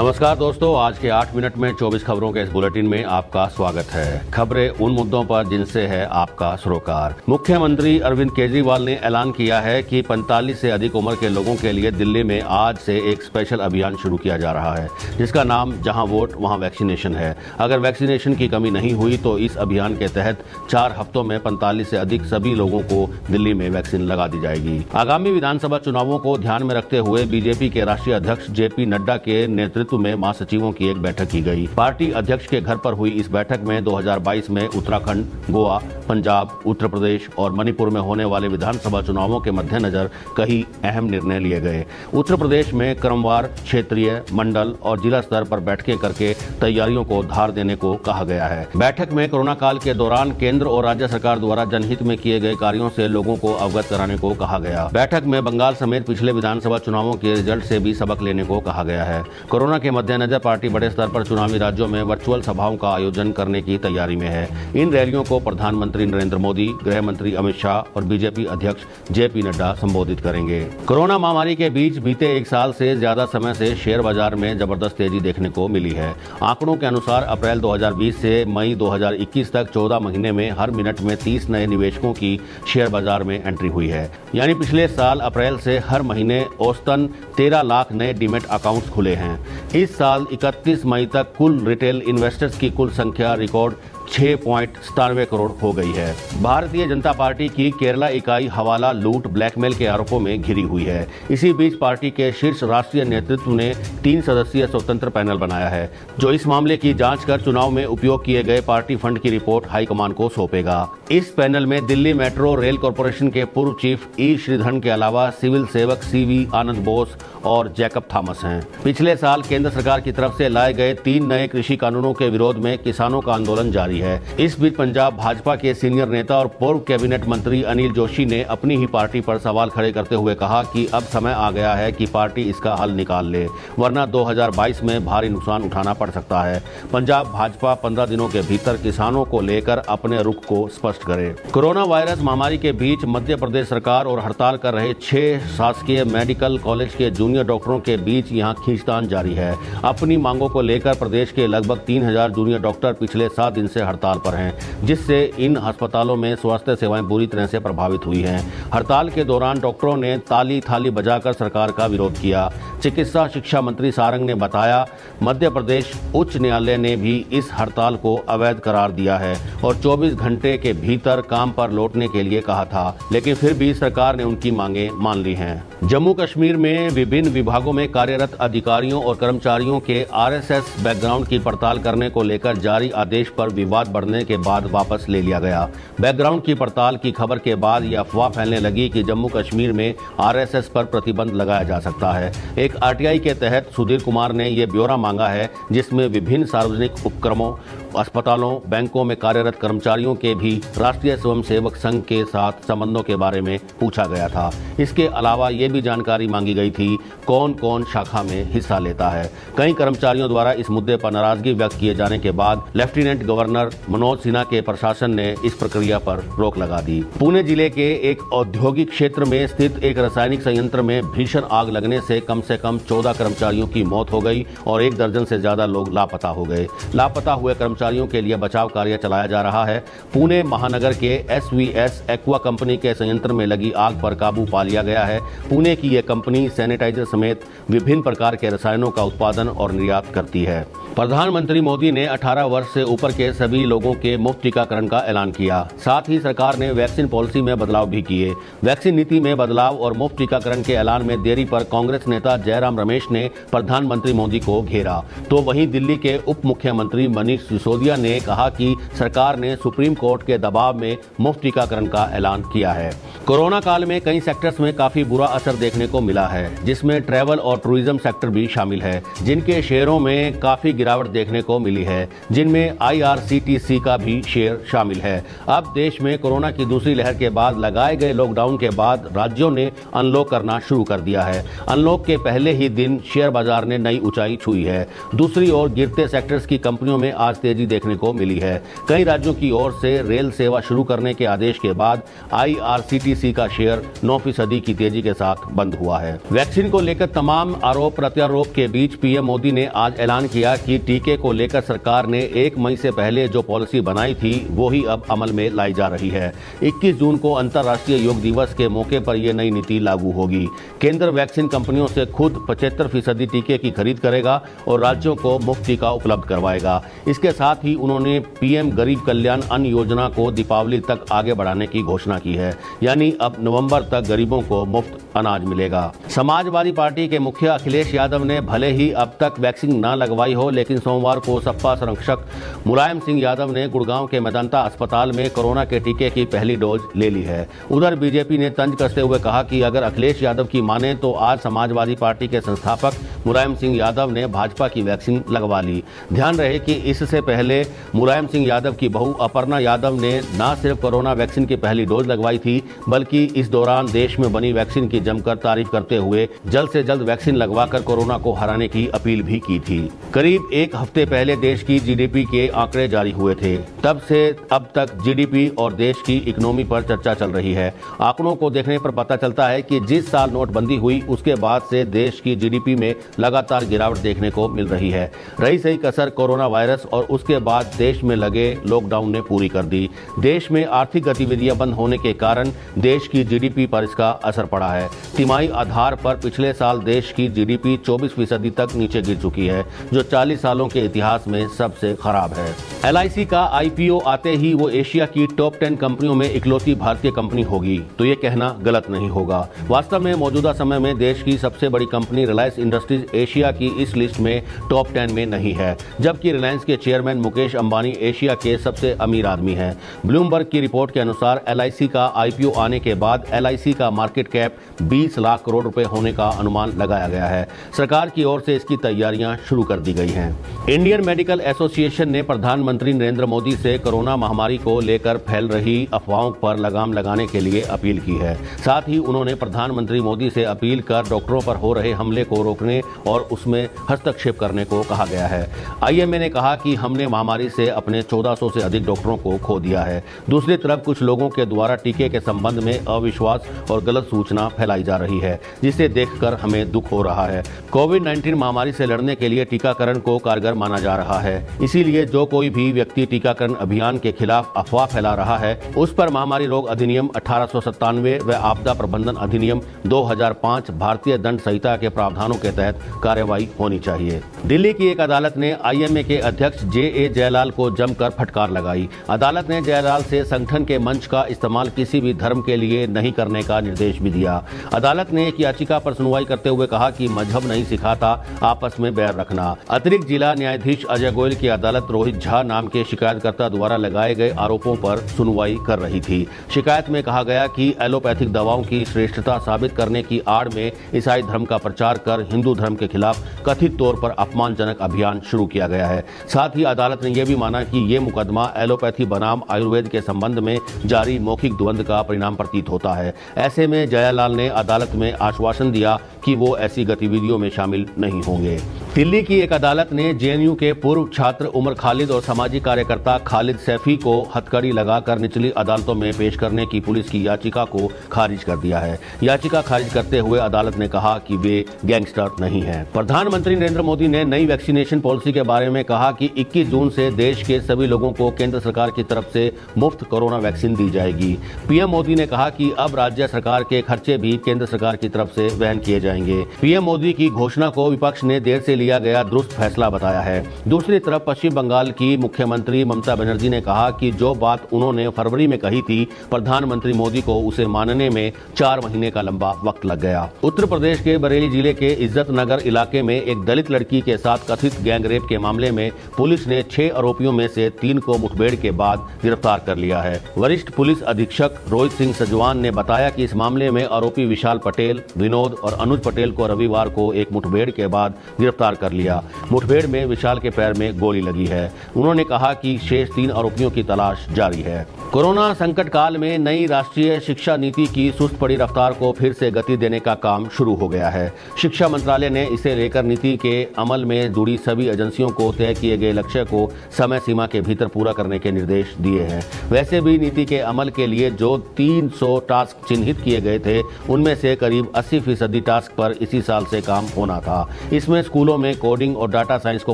नमस्कार दोस्तों, आज के 8 मिनट में 24 खबरों के इस बुलेटिन में आपका स्वागत है। खबरें उन मुद्दों पर जिनसे है आपका सरोकार। मुख्यमंत्री अरविंद केजरीवाल ने ऐलान किया है कि 45 से अधिक उम्र के लोगों के लिए दिल्ली में आज से एक स्पेशल अभियान शुरू किया जा रहा है, जिसका नाम जहां वोट वहां वैक्सीनेशन है। अगर वैक्सीनेशन की कमी नहीं हुई तो इस अभियान के तहत 4 हफ्तों में 45 से अधिक सभी लोगों को दिल्ली में वैक्सीन लगा दी जाएगी। आगामी विधानसभा चुनावों को ध्यान में रखते हुए बीजेपी के राष्ट्रीय अध्यक्ष JP नड्डा के नेतृत्व में महासचिवों की एक बैठक की गई। पार्टी अध्यक्ष के घर पर हुई इस बैठक में 2022 में उत्तराखंड, गोवा, पंजाब, उत्तर प्रदेश और मणिपुर में होने वाले विधानसभा चुनावों के मद्देनजर कई अहम निर्णय लिए गए। उत्तर प्रदेश में क्रमवार क्षेत्रीय, मंडल और जिला स्तर पर बैठकें करके तैयारियों को धार देने को कहा गया है। बैठक में कोरोना काल के दौरान केंद्र और राज्य सरकार द्वारा जनहित में किए गए कार्यों से लोगों को अवगत कराने को कहा गया। बैठक में बंगाल समेत पिछले विधानसभा चुनावों के रिजल्ट से भी सबक लेने को कहा गया है। कोरोना के मद्देनजर पार्टी बड़े स्तर पर चुनावी राज्यों में वर्चुअल सभाओं का आयोजन करने की तैयारी में है। इन रैलियों को प्रधानमंत्री नरेंद्र मोदी, गृह मंत्री अमित शाह और बीजेपी अध्यक्ष JP नड्डा संबोधित करेंगे। कोरोना महामारी के बीच बीते 1 साल से ज्यादा समय से शेयर बाजार में जबरदस्त तेजी देखने को मिली है। आंकड़ों के अनुसार अप्रैल 2020 से मई 2021 तक 14 महीने में हर मिनट में 30 नए निवेशकों की शेयर बाजार में एंट्री हुई है। यानी पिछले साल अप्रैल से हर महीने औसतन 13 लाख नए डीमैट अकाउंट्स खुले हैं। इस साल 31 मई तक कुल रिटेल इन्वेस्टर्स की कुल संख्या रिकॉर्ड 6.97 करोड़ हो गई है। भारतीय जनता पार्टी की केरला इकाई हवाला लूट ब्लैकमेल के आरोपों में घिरी हुई है। इसी बीच पार्टी के शीर्ष राष्ट्रीय नेतृत्व ने 3 सदस्यीय स्वतंत्र पैनल बनाया है, जो इस मामले की जांच कर चुनाव में उपयोग किए गए पार्टी फंड की रिपोर्ट हाईकमान को सौंपेगा। इस पैनल में दिल्ली मेट्रो रेल कॉरपोरेशन के पूर्व चीफ E श्रीधरन के अलावा सिविल सेवक CV आनंद बोस और जैकब थॉमस हैं। पिछले साल केंद्र सरकार की तरफ से लाए गए 3 नए कृषि कानूनों के विरोध में किसानों का आंदोलन जारी है। इस बीच पंजाब भाजपा के सीनियर नेता और पूर्व कैबिनेट मंत्री अनिल जोशी ने अपनी ही पार्टी पर सवाल खड़े करते हुए कहा कि अब समय आ गया है कि पार्टी इसका हल निकाल ले, वरना 2022 में भारी नुकसान उठाना पड़ सकता है। पंजाब भाजपा 15 दिनों के भीतर किसानों को लेकर अपने रुख को स्पष्ट करे। कोरोना वायरस महामारी के बीच मध्य प्रदेश सरकार और हड़ताल कर रहे 6 शासकीय मेडिकल कॉलेज के जूनियर डॉक्टरों के बीच यहां खींचतान जारी है। अपनी मांगों को लेकर प्रदेश के लगभग 3000 जूनियर डॉक्टर पिछले 7 दिन से हड़ताल पर हैं, जिससे इन अस्पतालों में स्वास्थ्य सेवाएं बुरी तरह से प्रभावित हुई हैं। हड़ताल के दौरान डॉक्टरों ने ताली थाली बजाकर सरकार का विरोध किया। चिकित्सा शिक्षा मंत्री सारंग ने बताया, मध्य प्रदेश उच्च न्यायालय ने भी इस हड़ताल को अवैध करार दिया है और 24 घंटे के भीतर काम पर लौटने के लिए कहा था, लेकिन फिर भी सरकार ने उनकी मांगें मान ली हैं। जम्मू कश्मीर में विभिन्न विभागों में कार्यरत अधिकारियों और कर्मचारियों के RSS बैकग्राउंड की पड़ताल करने को लेकर जारी आदेश पर विवाद बढ़ने के बाद वापस ले लिया गया। बैकग्राउंड की पड़ताल की खबर के बाद यह अफवाह फैलने लगी कि जम्मू कश्मीर में RSS पर प्रतिबंध लगाया जा सकता है। एक RTI के तहत सुधीर कुमार ने यह ब्यौरा मांगा है, जिसमें विभिन्न सार्वजनिक उपक्रमों, अस्पतालों, बैंकों में कार्यरत कर्मचारियों के भी राष्ट्रीय स्वयंसेवक संघ के साथ संबंधों के बारे में पूछा गया था। इसके अलावा ये भी जानकारी मांगी गई थी कौन कौन शाखा में हिस्सा लेता है। कई कर्मचारियों द्वारा इस मुद्दे पर नाराजगी व्यक्त किए जाने के बाद लेफ्टिनेंट गवर्नर मनोज सिन्हा के प्रशासन ने इस प्रक्रिया पर रोक लगा दी। पुणे जिले के एक औद्योगिक क्षेत्र में स्थित एक रासायनिक संयंत्र में भीषण आग लगने से कम 14 कर्मचारियों की मौत हो गई और 1 दर्जन से ज्यादा लोग लापता हो गए। लापता हुए कर्मचारियों के लिए बचाव कार्य चलाया जा रहा है। पुणे महानगर के SVS एक्वा कंपनी के संयंत्र में लगी आग पर काबू पा लिया गया है। पुणे की यह कंपनी सैनिटाइजर समेत विभिन्न प्रकार के रसायनों का उत्पादन और निर्यात करती है। प्रधानमंत्री मोदी ने 18 वर्ष से ऊपर के सभी लोगों के मुफ्त टीकाकरण का ऐलान किया। साथ ही सरकार ने वैक्सीन पॉलिसी में बदलाव भी किए। वैक्सीन नीति में बदलाव और मुफ्त टीकाकरण के ऐलान में देरी पर कांग्रेस नेता जयराम रमेश ने प्रधानमंत्री मोदी को घेरा, तो वहीं दिल्ली के उप मुख्यमंत्री मनीष सिसोदिया ने कहा कि सरकार ने सुप्रीम कोर्ट के दबाव में मुफ्त टीकाकरण का ऐलान किया है। कोरोना काल में कई सेक्टर्स में काफी बुरा असर देखने को मिला है, जिसमें ट्रैवल और टूरिज्म सेक्टर भी शामिल है, जिनके शेयरों में काफी गिरावट देखने को मिली है, जिनमें IRCTC का भी शेयर शामिल है। अब देश में कोरोना की दूसरी लहर के बाद लगाए गए लॉकडाउन के बाद राज्यों ने अनलॉक करना शुरू कर दिया है। अनलॉक के पहले ही दिन शेयर बाजार ने नई ऊंचाई छुई है। दूसरी ओर गिरते सेक्टर्स की कंपनियों में आज तेजी देखने को मिली है। कई राज्यों की ओर से रेल सेवा शुरू करने के आदेश के बाद IRCTC का शेयर 9% की तेजी के साथ बंद हुआ है। वैक्सीन को लेकर तमाम आरोप प्रत्यारोप के बीच पीएम मोदी ने आज ऐलान किया कि टीके को लेकर सरकार ने 1 मई से पहले जो पॉलिसी बनाई थी वो ही अब अमल में लाई जा रही है। 21 जून को अंतर्राष्ट्रीय योग दिवस के मौके पर यह नई नीति लागू होगी। केंद्र वैक्सीन कंपनियों से खुद 75% टीके की खरीद करेगा और राज्यों को मुफ्त टीका उपलब्ध करवाएगा। इसके साथ ही उन्होंने पीएम गरीब कल्याण अन्न योजना को दीपावली तक आगे बढ़ाने की घोषणा की है, यानी अब नवंबर तक गरीबों को मुफ्त अनाज मिलेगा। समाजवादी पार्टी के मुखिया अखिलेश यादव ने भले ही अब तक वैक्सीन न लगवाई हो, लेकिन सोमवार को सपा संरक्षक मुलायम सिंह यादव ने गुड़गांव के मेदांता अस्पताल में कोरोना के टीके की पहली डोज ले ली है। उधर बीजेपी ने तंज कसते हुए कहा कि अगर अखिलेश यादव की माने तो आज समाजवादी पार्टी के संस्थापक मुलायम सिंह यादव ने भाजपा की वैक्सीन लगवा ली। ध्यान रहे कि इससे पहले मुलायम सिंह यादव की बहू अपर्णा यादव ने न सिर्फ कोरोना वैक्सीन की पहली डोज लगवाई थी, बल्कि इस दौरान देश में बनी वैक्सीन की जमकर तारीफ करते हुए जल्द से जल्द वैक्सीन लगवाकर कोरोना को हराने की अपील भी की थी। करीब एक हफ्ते पहले देश की जीडीपी के आंकड़े जारी हुए थे। तब से अब तक जीडीपी और देश की इकोनॉमी पर चर्चा चल रही है। आंकड़ों को देखने पर पता चलता है कि जिस साल नोटबंदी हुई उसके बाद से देश की जीडीपी में लगातार गिरावट देखने को मिल रही है। रही सही कसर कोरोना वायरस और उसके बाद देश में लगे लॉकडाउन ने पूरी कर दी। देश में आर्थिक गतिविधियां बंद होने के कारण देश की जीडीपी पर इसका असर पड़ा है। तिमाही आधार पर पिछले साल देश की जीडीपी 24% तक नीचे गिर चुकी है, जो 40 सालों के इतिहास में सबसे खराब है। LIC का IPO आते ही वो एशिया की टॉप 10 कंपनियों में इकलौती भारतीय कंपनी होगी, तो ये कहना गलत नहीं होगा। वास्तव में मौजूदा समय में देश की सबसे बड़ी कंपनी रिलायंस इंडस्ट्रीज एशिया की इस लिस्ट में टॉप 10 में नहीं है, जबकि रिलायंस के चेयरमैन मुकेश अंबानी एशिया के सबसे अमीर आदमी हैं। ब्लूमबर्ग की रिपोर्ट के अनुसार LIC का IPO आने के बाद LIC का मार्केट कैप 20 लाख करोड़ रुपए होने का अनुमान लगाया गया है। सरकार की ओर से इसकी तैयारियां शुरू कर दी गई हैं। इंडियन मेडिकल एसोसिएशन ने प्रधानमंत्री नरेंद्र मोदी से कोरोना महामारी को लेकर फैल रही अफवाहों पर लगाम लगाने के लिए अपील की है। साथ ही उन्होंने प्रधानमंत्री मोदी से अपील कर डॉक्टरों पर हो रहे हमले को रोकने और उसमें हस्तक्षेप करने को कहा गया है। IMA ने कहा कि हमने महामारी से अपने 1400 से अधिक डॉक्टरों को खो दिया है। दूसरी तरफ कुछ लोगों के द्वारा टीके के संबंध में अविश्वास और गलत सूचना फैलाई जा रही है, जिसे देखकर हमें दुख हो रहा है। कोविड-19 महामारी से लड़ने के लिए टीकाकरण को कारगर माना जा रहा है। इसीलिए जो कोई भी व्यक्ति टीकाकरण अभियान के खिलाफ अफवाह फैला रहा है, उस पर महामारी रोग अधिनियम 1897 व आपदा प्रबंधन अधिनियम 2005 भारतीय दंड संहिता के प्रावधानों के तहत कार्रवाई होनी चाहिए। दिल्ली की एक अदालत ने IMA के अध्यक्ष JA जयलाल को जमकर फटकार लगाई। अदालत ने जयलाल से संगठन के मंच का इस्तेमाल किसी भी धर्म के लिए नहीं करने का निर्देश भी दिया। अदालत ने एक याचिका पर सुनवाई करते हुए कहा कि मजहब नहीं सिखाता आपस में बैर रखना। अतिरिक्त जिला न्यायाधीश अजय गोयल की अदालत रोहित झा नाम के शिकायतकर्ता द्वारा लगाए गए आरोपों पर सुनवाई कर रही थी। शिकायत में कहा गया कि एलोपैथिक दवाओं की श्रेष्ठता साबित करने की आड़ में ईसाई धर्म का प्रचार कर हिंदू धर्म के खिलाफ कथित तौर पर अपमानजनक अभियान शुरू किया गया है। साथ ही अदालत ने यह भी माना कि ये मुकदमा एलोपैथी बनाम आयुर्वेद के संबंध में जारी मौखिक द्वंद्व का परिणाम प्रतीत होता है। ऐसे में जयालाल ने अदालत में आश्वासन दिया कि वो ऐसी गतिविधियों में शामिल नहीं होंगे। दिल्ली की एक अदालत ने JNU के पूर्व छात्र उमर खालिद और सामाजिक कार्यकर्ता खालिद सैफी को हथकड़ी लगाकर निचली अदालतों में पेश करने की पुलिस की याचिका को खारिज कर दिया है। याचिका खारिज करते हुए अदालत ने कहा कि वे गैंगस्टर नहीं हैं। प्रधानमंत्री नरेंद्र मोदी ने नई वैक्सीनेशन पॉलिसी के बारे में कहा कि 21 जून से देश के सभी लोगों को केंद्र सरकार की तरफ से मुफ्त कोरोना वैक्सीन दी जाएगी। PM मोदी ने कहा कि अब राज्य सरकार के खर्चे भी केंद्र सरकार की तरफ से वहन किए जाएंगे। PM मोदी की घोषणा को विपक्ष ने देर से लिया गया दुरुस्त फैसला बताया है। दूसरी तरफ पश्चिम बंगाल की मुख्यमंत्री ममता बनर्जी ने कहा कि जो बात उन्होंने फरवरी में कही थी, प्रधानमंत्री मोदी को उसे मानने में 4 महीने का लंबा वक्त लग गया। उत्तर प्रदेश के बरेली जिले के इज्जत नगर इलाके में एक दलित लड़की के साथ कथित गैंगरेप के मामले में पुलिस ने 6 आरोपियों में से 3 को मुठभेड़ के बाद गिरफ्तार कर लिया है। वरिष्ठ पुलिस अधीक्षक रोहित सिंह सजवान ने बताया कि इस मामले में आरोपी विशाल पटेल, विनोद और अनुज पटेल को रविवार को एक मुठभेड़ के बाद गिरफ्तार गिरफ्तार कर लिया। मुठभेड़ में विशाल के पैर में गोली लगी है। उन्होंने कहा कि शेष 3 आरोपियों की तलाश जारी है। कोरोना संकट काल में नई राष्ट्रीय शिक्षा नीति की सुस्त पड़ी रफ्तार को फिर से गति देने का काम शुरू हो गया है। शिक्षा मंत्रालय ने इसे लेकर नीति के अमल में जुड़ी सभी एजेंसियों को तय किए गए लक्ष्य को समय सीमा के भीतर पूरा करने के निर्देश दिए हैं। वैसे भी नीति के अमल के लिए जो 300 टास्क चिन्हित किए गए थे, उनमें से करीब 80% टास्क पर इसी साल से काम होना था। इसमें स्कूलों में कोडिंग और डाटा साइंस को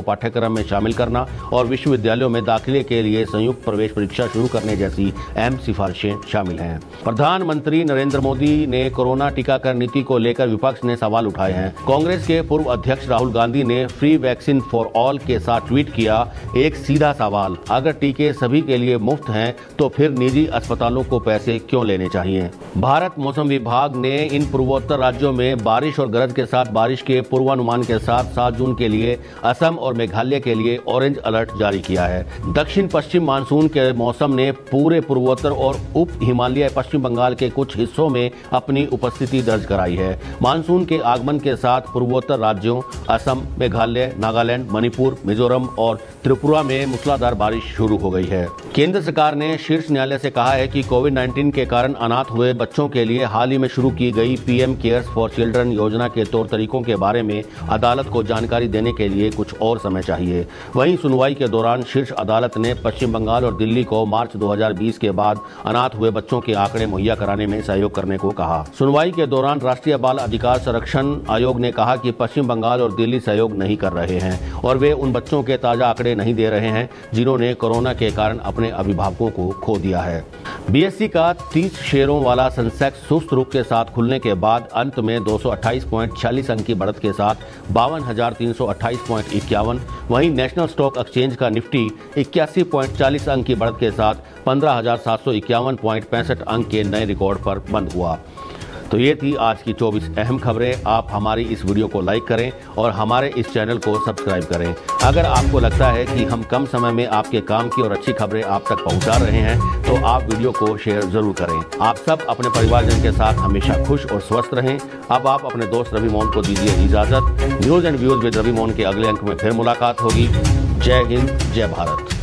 पाठ्यक्रम में शामिल करना और विश्वविद्यालयों में दाखिले के लिए संयुक्त प्रवेश परीक्षा शुरू करने जैसी अहम सिफारिशें शामिल हैं। प्रधानमंत्री नरेंद्र मोदी ने कोरोना टीकाकरण नीति को लेकर विपक्ष ने सवाल उठाए हैं। कांग्रेस के पूर्व अध्यक्ष राहुल गांधी ने फ्री वैक्सीन फॉर ऑल के साथ ट्वीट किया, एक सीधा सवाल, अगर टीके सभी के लिए मुफ्त हैं तो फिर निजी अस्पतालों को पैसे क्यों लेने चाहिए। भारत मौसम विभाग ने इन पूर्वोत्तर राज्यों में बारिश और गरज के साथ बारिश के पूर्वानुमान के साथ 7 जून के लिए असम और मेघालय के लिए ऑरेंज अलर्ट जारी किया है। दक्षिण पश्चिम मानसून के मौसम ने पूरे पूर्वोत्तर और उप हिमालय पश्चिम बंगाल के कुछ हिस्सों में अपनी उपस्थिति दर्ज कराई है। मानसून के आगमन के साथ पूर्वोत्तर राज्यों असम, मेघालय, नागालैंड, मणिपुर, मिजोरम और त्रिपुरा में मूसलाधार बारिश शुरू हो गई है। केंद्र सरकार ने शीर्ष न्यायालय से कहा है कि कोविड-19 के कारण अनाथ हुए बच्चों के लिए हाल ही में शुरू की गई पीएम केयर्स फॉर चिल्ड्रन योजना के तौर तरीकों के बारे में अदालत को जानकारी देने के लिए कुछ और समय चाहिए। वहीं सुनवाई के दौरान शीर्ष अदालत ने पश्चिम बंगाल और दिल्ली को मार्च 2020 के बाद अनाथ हुए बच्चों के आंकड़े मुहैया कराने में सहयोग करने को कहा। सुनवाई के दौरान राष्ट्रीय बाल अधिकार संरक्षण आयोग ने कहा कि पश्चिम बंगाल और दिल्ली सहयोग नहीं कर रहे हैं और वे उन बच्चों के ताजा आंकड़े नहीं दे रहे हैं जिन्होंने कोरोना के कारण अपने अभिभावकों को खो दिया है। बीएसई का 30 शेयरों वाला सेंसेक्स सुस्त रूप के साथ खुलने के बाद अंत में 228.46 अंक की बढ़त के साथ 52,328.51, वहीं नेशनल स्टॉक एक्सचेंज का निफ्टी 81.40 अंक की बढ़त के साथ 15,751.65 अंक के नए रिकॉर्ड पर बंद हुआ। तो ये थी आज की 24 अहम खबरें। आप हमारी इस वीडियो को लाइक करें और हमारे इस चैनल को सब्सक्राइब करें। अगर आपको लगता है कि हम कम समय में आपके काम की और अच्छी खबरें आप तक पहुंचा रहे हैं तो आप वीडियो को शेयर जरूर करें। आप सब अपने परिवारजन के साथ हमेशा खुश और स्वस्थ रहें। अब आप अपने दोस्त रवि मोहन को दीजिए इजाजत। News and views with Ravi Mohan के अगले अंक में फिर मुलाकात होगी। जय हिंद, जय भारत।